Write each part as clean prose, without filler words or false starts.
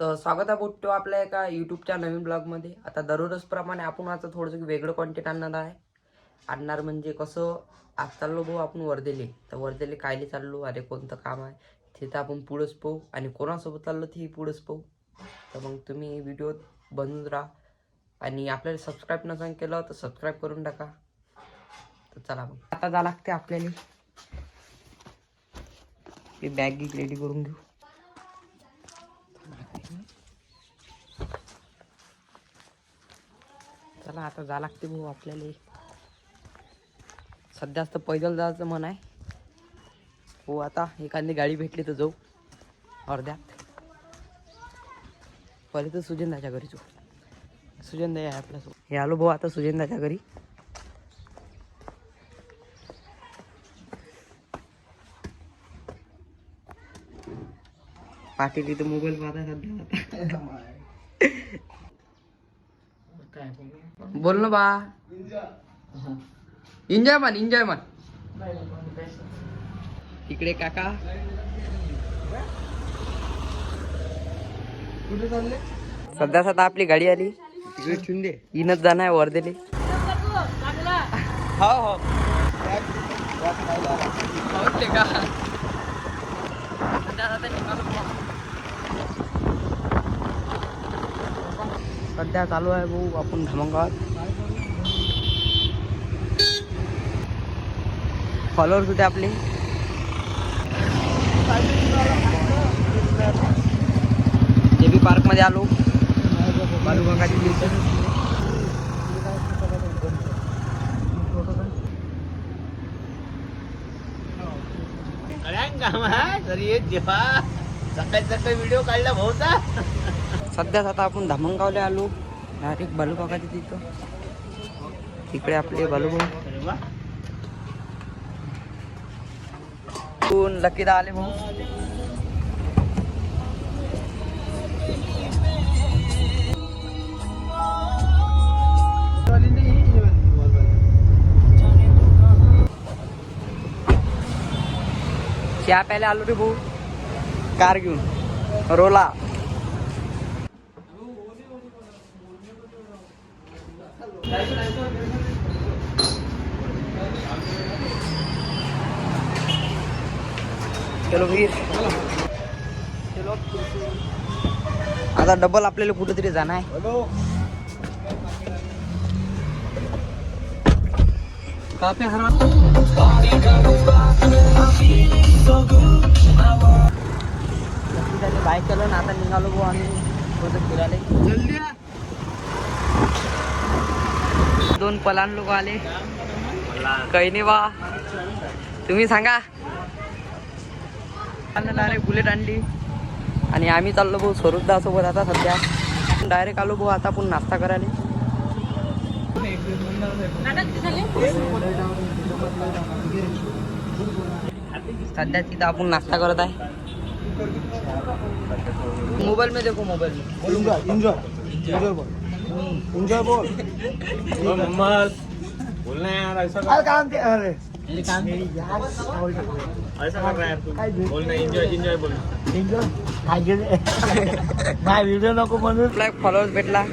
तर स्वागत आहे बोटतो आपल्या एका यूट्यूबच्या नवीन ब्लॉगमध्ये. आता दररोज प्रमाणे आपण आता थोडंसं वेगळं कॉन्टेंट आणणार म्हणजे कसं. आज चाललो भाऊ आपण वर्धेले. तर वर्धेले कायले चाललो, अरे कोणतं काम आहे ते तर आपण पुढंच पाहू, आणि कोणासोबत चाललो तेही पुढंच पाहू. तर मग तुम्ही व्हिडिओ बनवून राहा, आणि आपल्याला सबस्क्राईब नसेल केलं तर सबस्क्राईब करून टाका. तर चला मग आता जा लागते आपल्याला. ही बॅग रेडी करून घेऊ. चला आता जा लागते भाऊ आपल्याला. सध्या तर पैदल जायचं मन आहे हो. आता एखादी गाडी भेटली तर जाऊ अर्ध्यात. पहिले तर सुजनदाच्या घरी जाऊ. सुजनदा आहे आपल्यासोबत. हे आलो भाऊ आता सुजनदाच्या घरी. पाटील इथं मोबाईल पाहता सध्या. बोल ना बा. एन्जॉय मन. इकडे काका कुठे चालले? सध्या आपली गाडी आली. तिकडे ठेवून इनच जाणार आहे वर्धेले. हो हो का सध्या चालू आहे भाऊ आपण धामणगावात. फॉलोअर्स होते आपले. जेबी पार्क मध्ये आलो. बालूकाकाची सकाळी व्हिडिओ काढला भाऊचा. सध्या आता आपण धामणगावला आलो. डायरेक्ट बालूकाकाच्या तिथं. तिकडे आपले बालूभाऊ लकीदा आले भाऊ. चहा प्यायला आलो रे भाऊ कार घेऊन रोला. चलो वीर चलो. आता डबल आपल्याला कुठेतरी जाणार आहे. बाईक चालवून आता निघालो भाऊ आम्ही थोडं फिरायला. दोन पलान लोक आले. काही नाही बा, तुम्ही सांगा. डायरेक्ट बुलेट आणली आणि आम्ही चाललो भाऊ स्वरूपदा सोबत. आता सध्या डायरेक्ट आलो भाऊ आता आपण नाश्ता करायला. सध्या तिथं आपण नाश्ता करत आहे. मोबाईल में देखो, मोबाईल में एंजॉय बोल. बोलना यार ऐसा काम के. अरे काम ऐसा कर रहा है तू. बोलना एंजॉय बोल. माझा व्हिडिओ नको म्हणून फॉलोअर्स भेटला.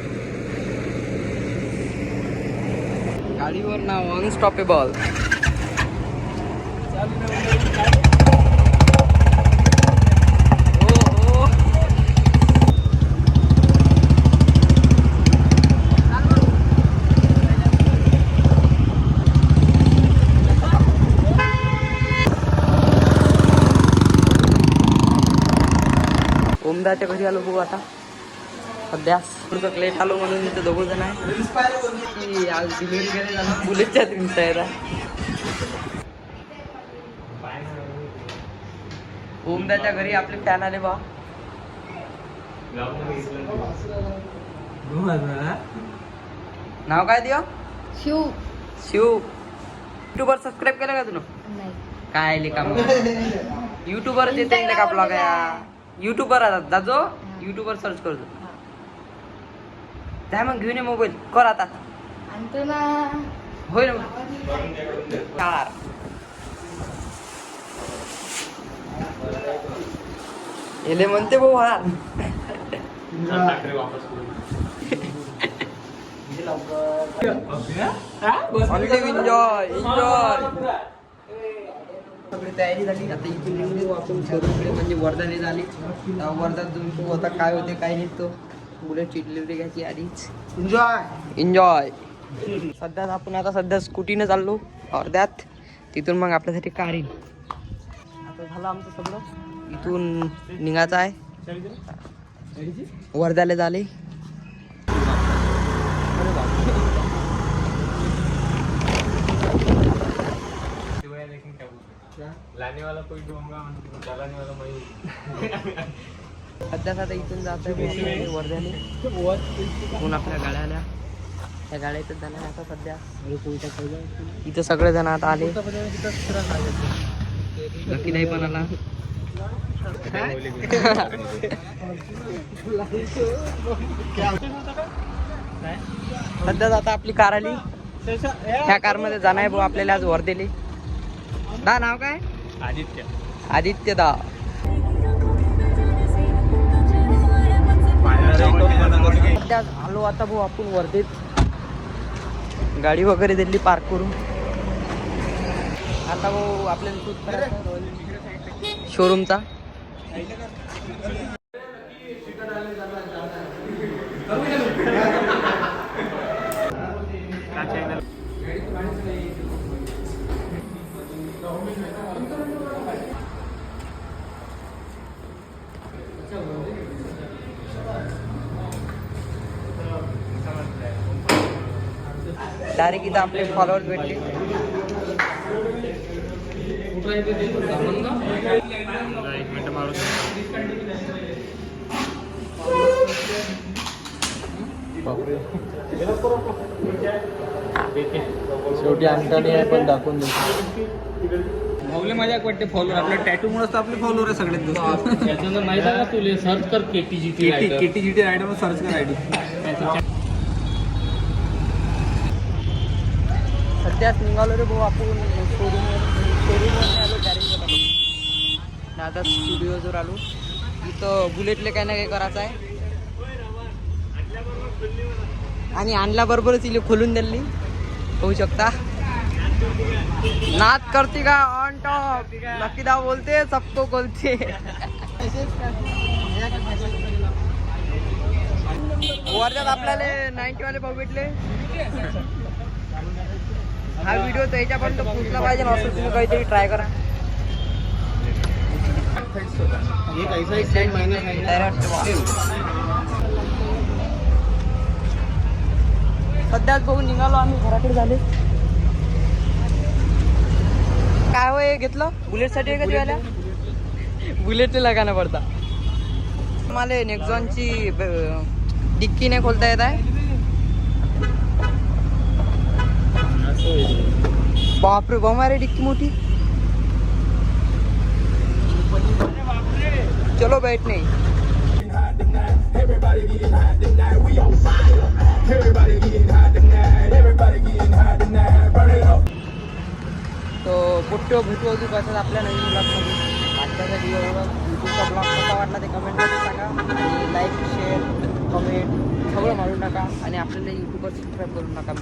गाडीवर नाव अनस्टॉपेबल. ओमदाच्या घरी आलो बघू आता. सध्या थोडंसं लेट आलो म्हणून इथं दोघं जण आहे. आज डिलिव्हरी करायला जाणार बुलेटच्या तुमचा आहे. ओमदाच्या घरी आपले फॅन आले बा. नाव काय दियो? शिव. युट्यूबवर सबस्क्राईब केलं का तुला? काय ले काम युट्यूबवर येते का ब्लॉग आहे. युट्यूबवर जाजो. युट्यूबवर सर्च करतो. जाय मग घेऊन ये मोबाईल. कर आता आणतो ना. होय ना कार. एले म्हणते भाऊ हा ठाकरे वापस एन्जॉय सगळी तयारी झाली. आता इथून निघू आपण शोरूमकडे, म्हणजे वर्धाने झाली. वर्धात जाऊन आता काय होते काय नाही तो बुलेटची डिलिव्हरी घ्यायची आधीच. एन्जॉय सध्या आपण आता स्कूटीनं चाललो अर्ध्यात, तिथून मग आपल्यासाठी कार येईल. आता झालं आमचं सगळं, इथून निघायचं आहे. वर्ध्याला झाले. लाने वाला कोई डोंगा चलाने वाला मयूर. सध्या आता इथून जात आहे वर्ध्याने. इथून आपल्या गाड्या आल्या, त्या गाड्या इथं जाणार आता सध्या. इथं सगळे जण आता आले. नक्की नाही पण आला. सध्या आता आपली कार आली. ह्या कार मध्ये जाणार आहे भाऊ आपल्याला आज वर्धेले. दा नाव काय? आदित्य. आदित्य दा. सध्या आलो आता भाऊ आपण वर्धेत. गाडी वगैरे दिली पार्क करून. आता भाऊ आपल्याला शूट करायचं शोरूमचा. डायरेक्ट इथं आपले फॉलोअर्स भेटले. एक मिनिट मारून शेवटी अंकाने आहे पण दाखवून भाऊले माझ्या वाटते फॉलोअर आपल्या टॅटू मुळे आपले फॉलोअर आहे सगळ्यात दोस्त. त्याच्यानंतर माहिती आहे का तुला सर्च कर KTGT KTGT रायडर मध्ये सर्च कर आयडी. सध्याच निघालो रे भाऊ आपण शोरूमवर आलो गॅरेजवर. आता स्टुडिओजवर आलो. इथं बुलेटले काही ना काही करायचं आहे. आणि आणल्याबरोबरच इले खोलून दिली होऊ शकता. नाद करते का ऑन टॉप. लकीदा बोलते सबको बोलते. वर्ध्यात आपल्याला 90 वाले भाऊ भेटले. हा व्हिडिओ त्याच्यापर्यंत पोहोचला पाहिजे ना, असं तुम्ही काहीतरी ट्राय करा. सध्याच बघून निघालो आम्ही घराकडे झाले. काय होय घेतलं बुलेटसाठी आहे का जेवायला? बुलेटचे लगाना पडता. मला नेक्झॉनची डिक्की नाही खोलता येत आहे. बापरे बमारे डिक्की मोठी. चलो बैठने. तो पुट्टो भेटू अजून कसं आपल्या नवीन ब्लॉगमध्ये. आजच्यासाठी युट्यूबचा ब्लॉग कसा वाटला ते कमेंटमध्ये सांगा. आणि लाईक शेअर कमेंट सगळं मारून टाका. आणि आपल्याला यूट्यूबवर सबस्क्राईब करून टाका.